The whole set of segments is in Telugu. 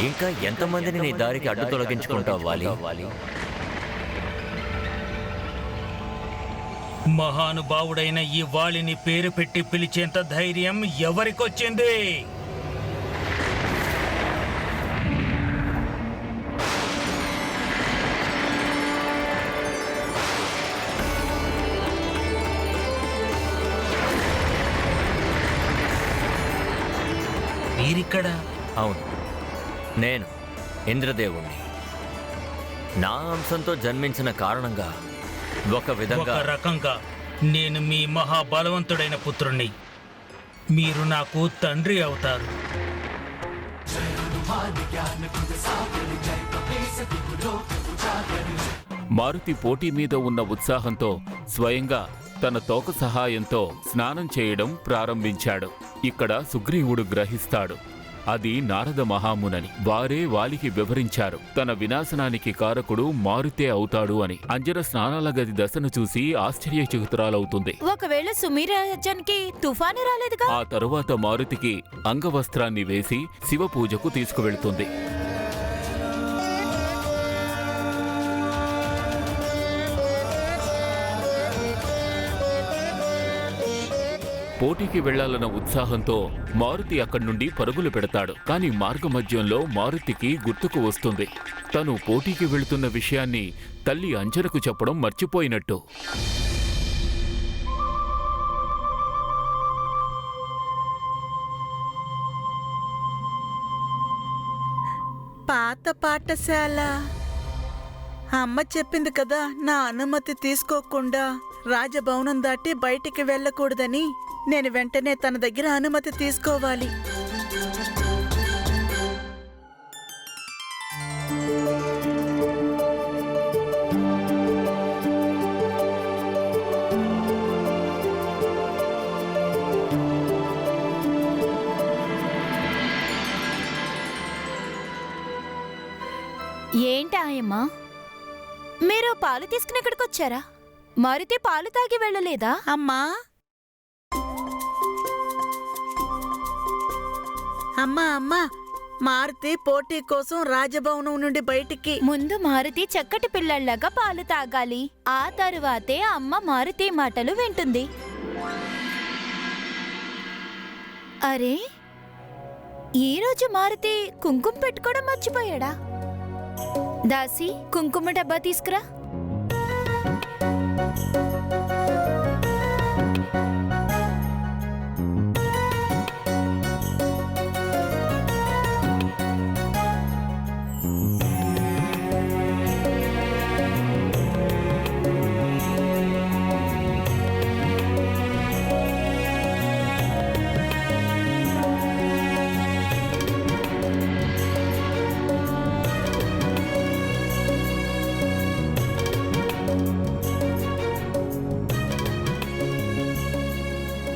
ఇంకా ఎంతమందిని నీ దారికి అడ్డు తొలగించుకుంటావు వాలి? మహానుభావుడైన ఈ వాలిని పేరు పెట్టి పిలిచేంత ధైర్యం ఎవరికొచ్చింది? మీరిక్కడ? అవును, నేను ఇంద్రదేవుణ్ణి. నా అంశంతో జన్మించిన కారణంగా ఒక రకంగా నేను మీ మహాబలవంతుడైన పుత్రుణ్ణి. మీరు నాకు తండ్రి అవుతారు. మారుతి పోటీ మీద ఉన్న ఉత్సాహంతో స్వయంగా తన తోక సహాయంతో స్నానం చేయడం ప్రారంభించాడు. ఇక్కడ సుగ్రీవుడు గ్రహిస్తాడు అది నారద మహామునని. వారే వాలికి వివరించారు తన వినాశనానికి కారకుడు మారుతే అవుతాడు అని. అంజన స్నానాల గది దశను చూసి ఆశ్చర్యచకితురాలవుతుంది. ఒకవేళ సుమీరాజానికి తుఫాను రాలేదుగా? ఆ తరువాత మారుతికి అంగవస్త్రాన్ని వేసి శివ పూజకు తీసుకువెళ్తుంది. పోటీకి వెళ్లాలన్న ఉత్సాహంతో మారుతి అక్కడి నుండి పరుగులు పెడతాడు. కాని మార్గమధ్యంలో మారుతికి గుర్తుకు వస్తుంది తను పోటీకి వెళుతున్న విషయాన్ని తల్లి అంజనకు చెప్పడం మర్చిపోయినట్టు. పాత పాఠశాల అమ్మ చెప్పింది కదా, నా అనుమతి తీసుకోకుండా రాజభవనం దాటి బయటికి వెళ్ళకూడదని. నేను వెంటనే తన దగ్గర అనుమతి తీసుకోవాలి. ఏంటి ఆయమ్మా, మీరు పాలు తీసుకుని ఇక్కడికి వచ్చారా? మారుతి పాలు తాగి వెళ్ళలేదా? అమ్మా అమ్మా అమ్మా మారుతి పోటీ కోసం రాజభవనం నుండి బయటికి. ముందు మారుతి చక్కటి పిల్లల్లాగా పాలు తాగాలి. ఆ తరువాతే అమ్మ మారుతి మాటలు వింటుంది. అరే, ఈరోజు మారుతి కుంకుమ పెట్టుకోవడం మర్చిపోయాడా? దాసి, కుంకుమ డబ్బా తీసుకురా.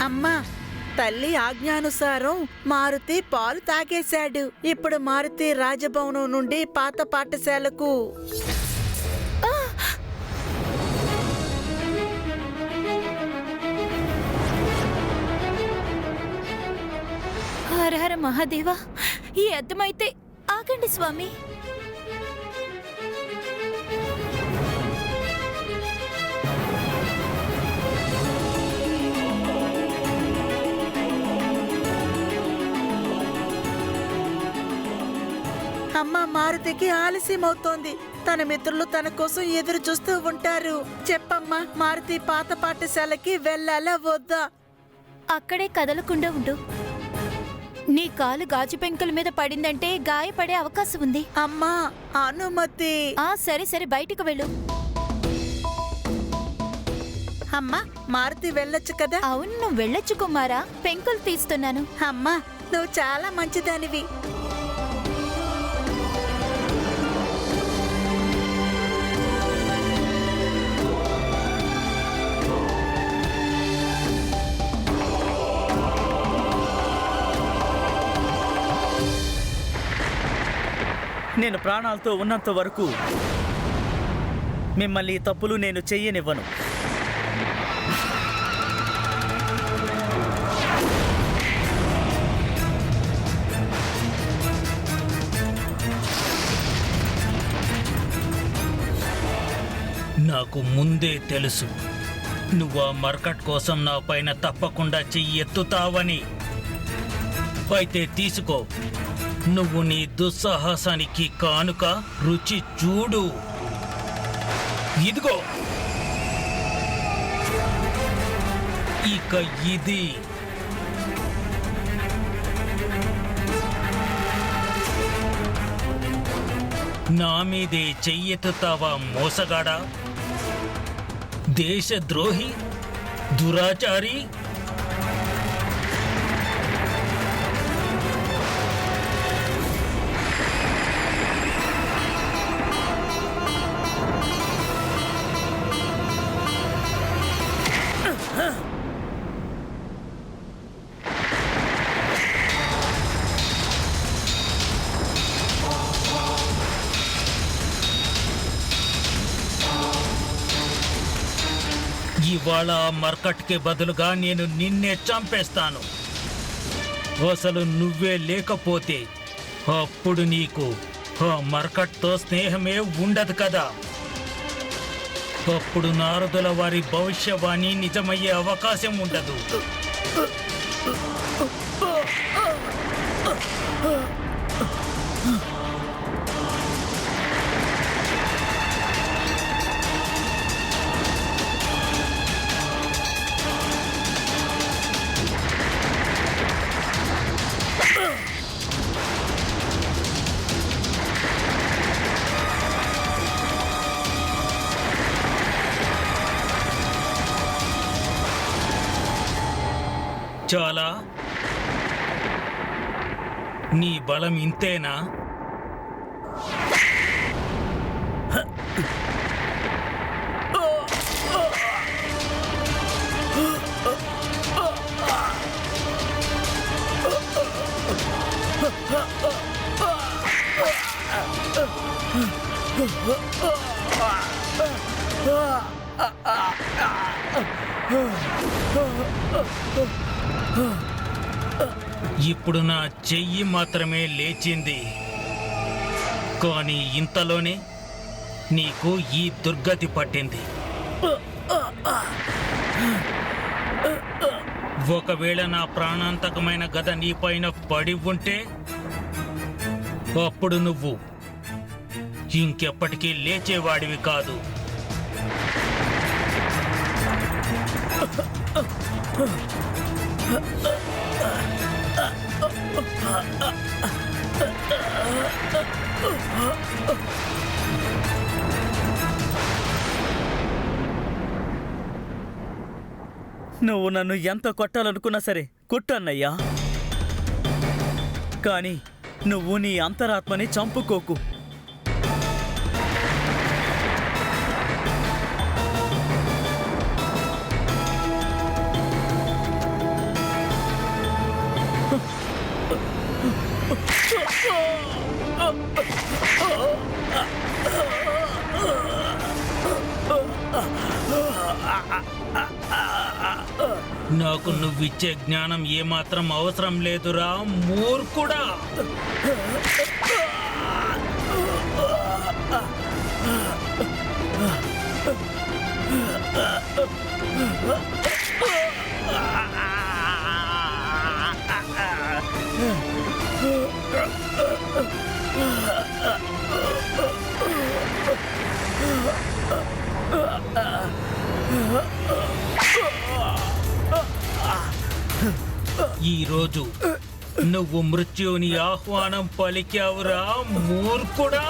అమ్మా, తల్లి ఆజ్ఞానుసారం మారుతి పాలు తాగేశాడు. ఇప్పుడు మారుతి రాజభవనం నుండి పాత పాఠశాలకు. హర హర మహాదేవా, ఈ అర్థమైతే ఆగండి స్వామి. అమ్మ, మారుతికి ఆలస్యమవుతోంది. తన మిత్రులు తన కోసం ఎదురు చూస్తూ ఉంటారు. చెప్పమ్మా, మారుతి పాత పాఠశాలకి వెళ్ళాలా వద్దా? అక్కడే కదలకుండా ఉండు. నీ కాలు గాజు పెంకుల మీద పడిందంటే గాయపడే అవకాశం ఉంది. అమ్మా, అనుమతి. సరే సరే, బయటికి వెళ్ళు. అమ్మా, మారుతి వెళ్ళొచ్చు కదా? అవును, నువ్వు వెళ్ళొచ్చు కుమారా. పెంకులు తీస్తున్నాను. అమ్మా, నువ్వు చాలా మంచిదానివి. నేను ప్రాణాలతో ఉన్నంత వరకు మిమ్మల్ని తప్పులు నేను చెయ్యనివ్వను. నాకు ముందే తెలుసు నువ్వు ఆ మర్కట్ కోసం నా పైన తప్పకుండా చెయ్యి ఎత్తుతావని. అయితే తీసుకో, నువ్వు నీ దుస్సాహసానికి కానుక రుచి చూడు. ఇదిగో, ఇక ఇది నా మీదే చెయ్యెత్తుతావా మోసగాడా, దేశద్రోహి, దురాచారి? ఇవాళ మర్కట్కి బదులుగా నేను నిన్నే చంపేస్తాను. అసలు నువ్వే లేకపోతే అప్పుడు నీకు ఆ మర్కట్తో స్నేహమే ఉండదు కదా. అప్పుడు నారదుల వారి భవిష్యవాణి నిజమయ్యే అవకాశం ఉండదు. చాలా, నీ బలం ఇంతేనా? ఇప్పుడు నా చెయ్యి మాత్రమే లేచింది, కానీ ఇంతలోనే నీకు ఈ దుర్గతి పట్టింది. ఒకవేళ నా ప్రాణాంతకమైన గద నీపైన పడి ఉంటే అప్పుడు నువ్వు ఇంకెప్పటికీ లేచేవాడివి కాదు. నువ్వు నన్ను ఎంత కొట్టాలనుకున్నా సరే కొట్టు అన్నయ్యా, కానీ నువ్వు నీ అంతరాత్మని చంపుకోకు. నాకు నువ్విచ్చే జ్ఞానం ఏమాత్రం అవసరం లేదురా మూర్ఖుడా. ఈరోజు నువ్వు మృత్యుని ఆహ్వానం పలికావురా మూర్ఖుడా.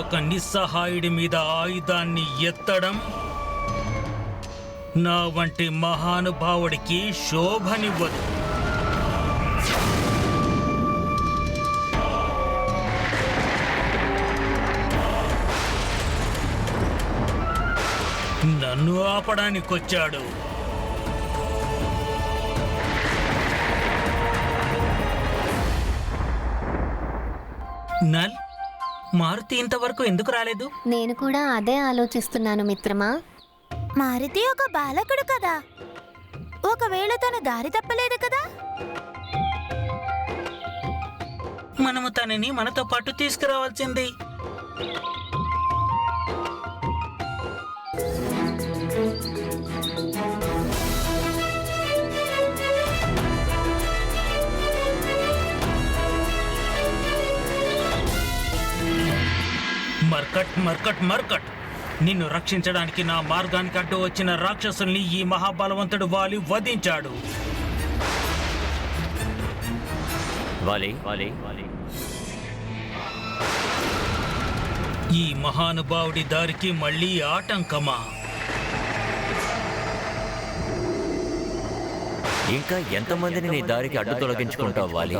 ఒక నిస్సహాయుడి మీద ఆయుధాన్ని ఎత్తడం నా వంటి మహానుభావుడికి శోభనివ్వదు. నన్ను ఆపడానికొచ్చాడు. నల్, మారుతి ఇంతవరకు ఎందుకు రాలేదు? నేను కూడా అదే ఆలోచిస్తున్నాను మిత్రమా. మారుతి ఒక బాలకుడు కదా, ఒకవేళ తను దారి తప్పలేదు కదా. మనము తనని మనతో పాటు తీసుకురావాల్సింది. మర్కట్ మర్కట్ మర్కట్, నిన్ను రక్షించడానికి నా మార్గానికి అడ్డు వచ్చిన రాక్షసుల్ని ఈ మహాబలవంతుడు వాలి వధించాడు. వాలి వాలి వాలి ఈ మహానుభావుడి దారికి మళ్ళీ ఆటంకమా? ఇంకా ఎంతమందిని నీ దారికి అడ్డు తొలగించుకుంటావు వాలి?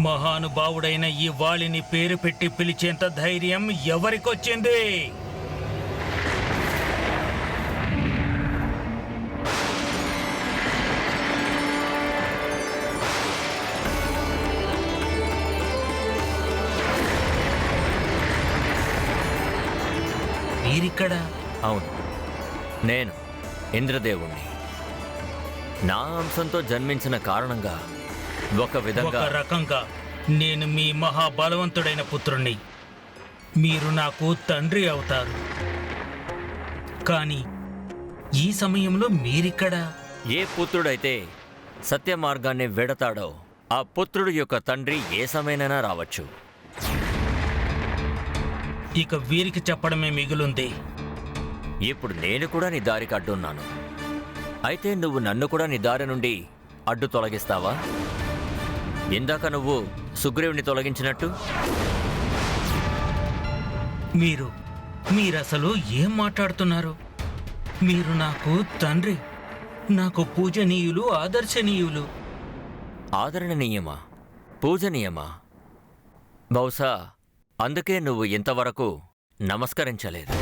మహానుభావుడైన ఈ వాలిని పేరు పెట్టి పిలిచేంత ధైర్యం ఎవరికొచ్చింది? మీరిక్కడ? అవును, నేను ఇంద్రదేవుణ్ణి. నా అంశంతో జన్మించిన కారణంగా ఒక విధంగా ఒక రకంగా నేను మీ మహాబలవంతుడైన పుత్రుణ్ణి. మీరు నాకు తండ్రి అవుతారు. కానీ ఈ సమయంలో మీరిక్కడ? ఏ పుత్రుడైతే సత్య మార్గాన్ని వెడతాడో ఆ పుత్రుడు యొక్క తండ్రి ఏ సమయమైనా రావచ్చు. ఇక వీరికి చెప్పడమే మిగులుంది. ఇప్పుడు నేను కూడా నీ దారికి అడ్డున్నాను. అయితే నువ్వు నన్ను కూడా నీ దారి నుండి అడ్డు తొలగిస్తావా? ఇందాక నువ్వు సుగ్రీవుని తొలగించినట్టు. మీరసలు ఏం మాట్లాడుతున్నారు? మీరు నాకు తండ్రి, నాకు పూజనీయులు, ఆదర్శనీయులు. ఆదరణీయమా? పూజనీయమా? బహుశా అందుకే నువ్వు ఇంతవరకు నమస్కరించలేదు.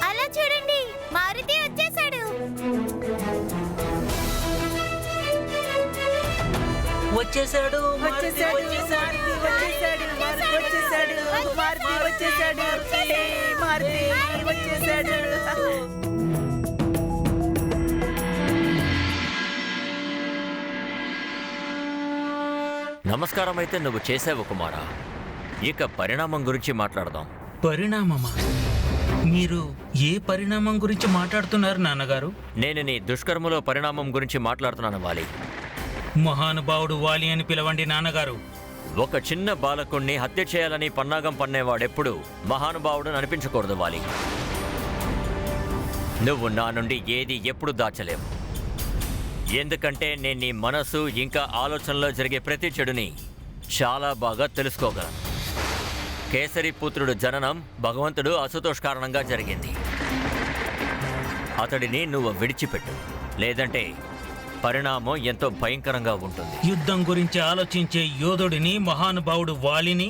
అలా చూడండి, మారుతి వచ్చేసాడు. వచ్చేసాడు వచ్చేసాడు మారుతి వచ్చేసాడు మారుతి వచ్చేసాడు మారుతి వచ్చేసాడు మారుతి వచ్చేసాడు. నమస్కారం అయితే నువ్వు చేసావు కుమారా. ఇక పరిణామం గురించి మాట్లాడదాం. పరిణామమా? మీరు ఏ పరిణామం గురించి మాట్లాడుతున్నారు నాన్నగారు? నేను నీ దుష్కర్మలో పరిణామం గురించి మాట్లాడుతున్నాను వాలి. మహానుభావుడు వాలి అని పిలవండి నాన్నగారు. ఒక చిన్న బాలకుణ్ణి హత్య చేయాలని పన్నాగం పన్నేవాడెప్పుడు మహానుభావుడు అనిపించకూడదు వాలి. నువ్వు నా నుండి ఏది ఎప్పుడు దాచలేవు. ఎందుకంటే నేను నీ మనసు ఇంకా ఆలోచనలో జరిగే ప్రతి చెడుని చాలా బాగా తెలుసుకోగలను. కేసరి పుత్రుడు జననం భగవంతుడు అసుతోష్ కారణంగా జరిగింది. అతడిని నువ్వు విడిచిపెట్టు, లేదంటే పరిణామం ఎంతో భయంకరంగా ఉంటుంది. యుద్ధం గురించి ఆలోచించే యోధుడిని మహానుభావుడు వాలిని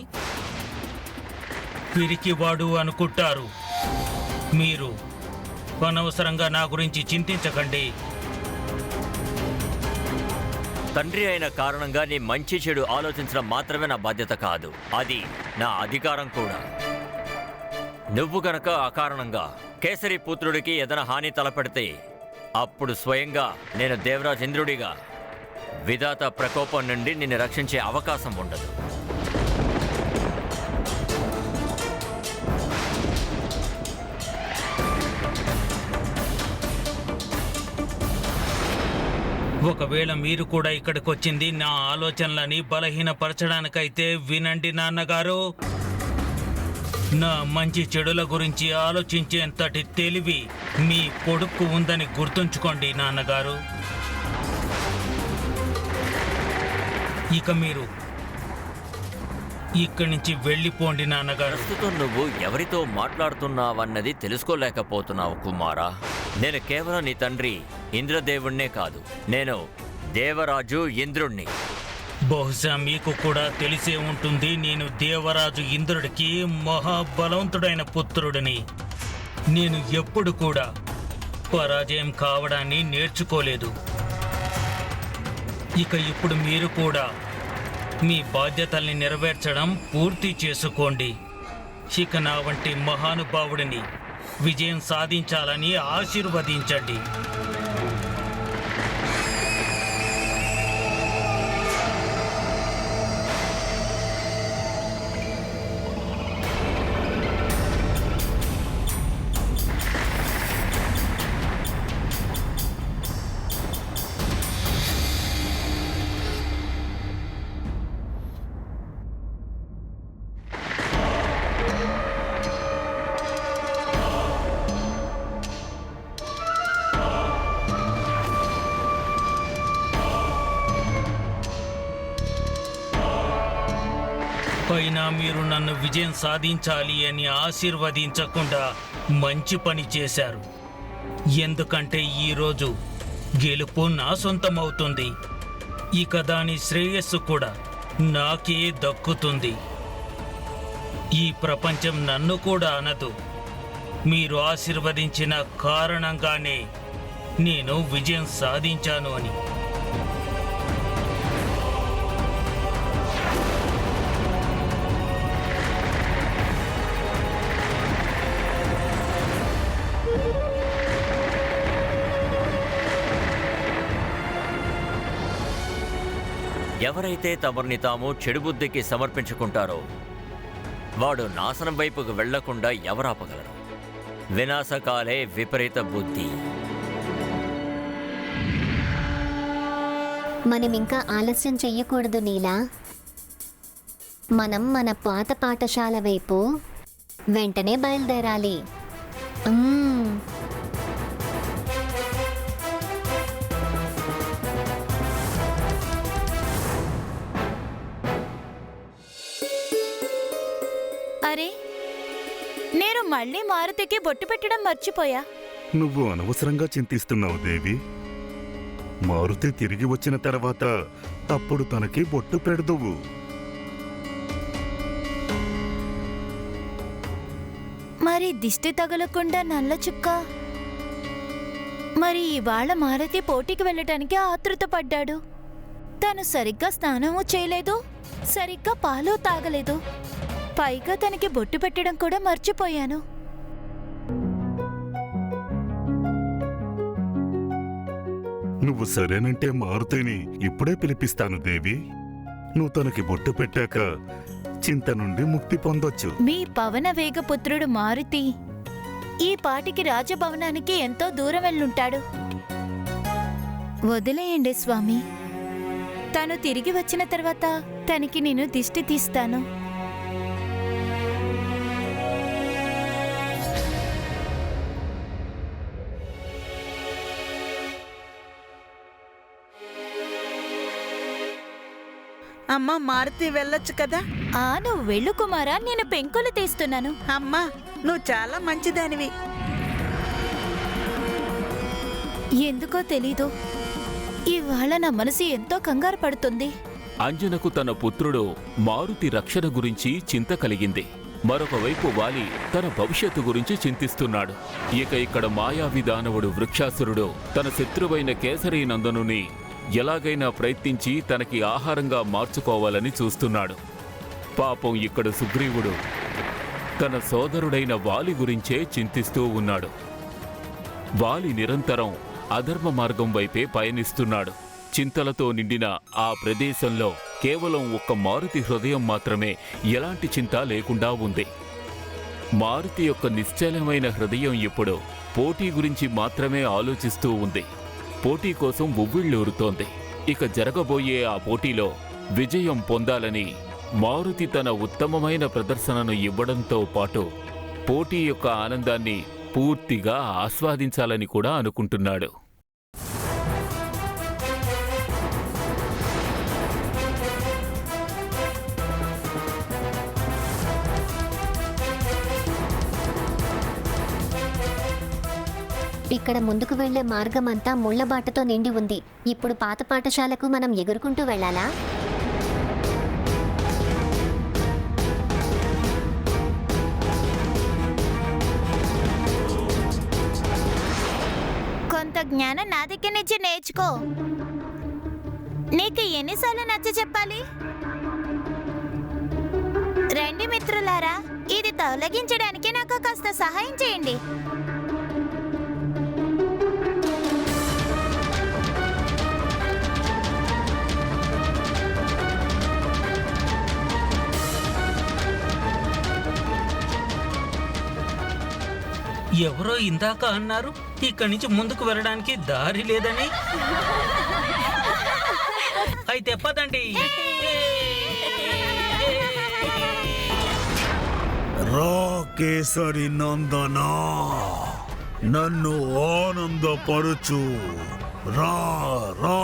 పిరికివాడు అనుకుంటారు. మీరు అనవసరంగా నా గురించి చింతించకండి. తండ్రి అయిన కారణంగా నీ మంచి చెడు ఆలోచించడం మాత్రమే నా బాధ్యత కాదు, అది నా అధికారం కూడా. నువ్వు గనక అకారణంగా కేసరి పుత్రుడికి ఏదైనా హాని తలపెడితే అప్పుడు స్వయంగా నేను దేవరాజ్ ఇంద్రుడిగా విధాత ప్రకోపం నుండి నిన్ను రక్షించే అవకాశం ఉండదు. ఒకవేళ మీరు కూడా ఇక్కడికి వచ్చింది నా ఆలోచనలని బలహీనపరచడానికైతే వినండి నాన్నగారు. నా మంచి చెడుల గురించి ఆలోచించేంతటి తెలివి మీ కొడుకు ఉందని గుర్తుంచుకోండి నాన్నగారు. ఇక మీరు ఇక్కడి నుంచి వెళ్ళిపోండి నాన్నగారు. ప్రస్తుతం నువ్వు ఎవరితో మాట్లాడుతున్నావన్నది తెలుసుకోలేకపోతున్నావు కుమారా. నేను కేవలం నీ తండ్రి ఇంద్రదేవుణ్ణే కాదు, నేను దేవరాజు ఇంద్రుణ్ణి. బహుశా మీకు కూడా తెలిసే ఉంటుంది, నేను దేవరాజు ఇంద్రుడికి మహాబలవంతుడైన పుత్రుడిని. నేను ఎప్పుడు కూడా పరాజయం కావడాన్ని నేర్చుకోలేదు. ఇక ఇప్పుడు మీరు కూడా మీ బాధ్యతల్ని నెరవేర్చడం పూర్తి చేసుకోండి. ఇక నా వంటి మహానుభావుడిని విజయం సాధించాలని ఆశీర్వదించండి. అయినా మీరు నన్ను విజయం సాధించాలి అని ఆశీర్వదించకుండా మంచి పని చేశారు. ఎందుకంటే ఈరోజు గెలుపు నా సొంతమవుతుంది. ఇక దాని శ్రేయస్సు కూడా నాకే దక్కుతుంది. ఈ ప్రపంచం నన్ను కూడా అనదు. మీరు ఆశీర్వదించిన కారణంగానే నేను విజయం సాధించాను అని. ఎవరైతే తమని తాము చెడు బుద్ధికి సమర్పించుకుంటారో వాడు నాశనం వైపుకు వెళ్లకుండా ఎవరాపగలరు? వినాశకాలే విపరీత బుద్ధి. మనం ఇంకా ఆలస్యం చెయ్యకూడదు నీలా. మనం మన పాత పాఠశాల వైపు వెంటనే బయలుదేరాలి. అరే, నేను మళ్ళీ మారుతికి బొట్టు పెట్టడం మర్చిపోయా. నువ్వు అనవసరంగా చింతిస్తున్నావు దేవి. మారుతి తిరిగి వచ్చిన తర్వాత అప్పుడు తనకి బొట్టు పెడదువు. మరి దిష్టి తగలకుండా నల్ల చుక్క? మరి ఇవాళ మారుతి పోటీకి వెళ్ళటానికి ఆతృత పడ్డాడు. తను సరిగ్గా స్నానము చేయలేదు, సరిగ్గా పాలు తాగలేదు. పైగా తనకి బొట్టు పెట్టడం కూడా మర్చిపోయాను. నువ్వు సరేనంటే మారుతిని ఇప్పుడే పిలిపిస్తాను దేవి. నువ్వు తనకి బొట్టు పెట్టాక చింత నుండి ముక్తి పొందొచ్చు. మీ పవన వేగపుత్రుడు మారుతి ఈ పాటికి రాజభవనానికి ఎంతో దూరం వెళ్ళుంటాడు. వదిలేయండి స్వామి. తను తిరిగి వచ్చిన తర్వాత తనకి నేను దిష్టి తీస్తాను. అమ్మా మారుతి వెళ్ళొచ్చు కదా. నువ్వు వెళ్ళు కుమారా, నేను పెంకులు తీస్తున్నాను. అమ్మా నువ్వు చాలా మంచిదానివి. ఎందుకో తెలీదు, ఇవాళ నా మనసు ఎంతో కంగారు పడుతుంది. అంజనకు తన పుత్రుడు మారుతి రక్షణ గురించి చింత కలిగింది. మరొకవైపు వాలి తన భవిష్యత్తు గురించి చింతిస్తున్నాడు. ఇక ఇక్కడ మాయావి దానవుడు వృక్షాసురుడు తన శత్రువైన కేసరీ నందనుని ఎలాగైనా ప్రయత్నించి తనకి ఆహారంగా మార్చుకోవాలని చూస్తున్నాడు. పాపం ఇక్కడ సుగ్రీవుడు తన సోదరుడైన వాలి గురించే చింతిస్తూ ఉన్నాడు. వాలి నిరంతరం అధర్మ మార్గం వైపే పయనిస్తున్నాడు. చింతలతో నిండిన ఆ ప్రదేశంలో కేవలం ఒక్క మారుతి హృదయం మాత్రమే ఎలాంటి చింత లేకుండా ఉంది. మారుతి యొక్క నిశ్చలమైన హృదయం ఇప్పుడు పోటీ గురించి మాత్రమే ఆలోచిస్తూ ఉంది. పోటీ కోసం ఉవ్విళ్ళూరుతోంది. ఇక జరగబోయే ఆ పోటీలో విజయం పొందాలని మారుతి తన ఉత్తమమైన ప్రదర్శనను ఇవ్వడంతో పాటు పోటీ యొక్క ఆనందాన్ని పూర్తిగా ఆస్వాదించాలని కూడా అనుకుంటున్నాడు. ఇక్కడ ముందుకు వెళ్లే మార్గమంతా ముళ్లబాటతో నిండి ఉంది. ఇప్పుడు పాత పాఠశాలకు మనం ఎగురుకుంటూ వెళ్ళాలా? కొంత జ్ఞానం నా దగ్గర నుంచి నేర్చుకో. నీకు ఎన్నిసార్లు నచ్చ చెప్పాలి? రండి మిత్రులారా, ఇది తొలగించడానికి నాకు కాస్త సహాయం చేయండి. ఎవరో ఇందాక అన్నారు ఇక్కడి నుంచి ముందుకు వెళ్ళడానికి దారి లేదని. అయితే పదండి. రా కేసరి నందన, నన్ను ఆనందపరచు. రా రా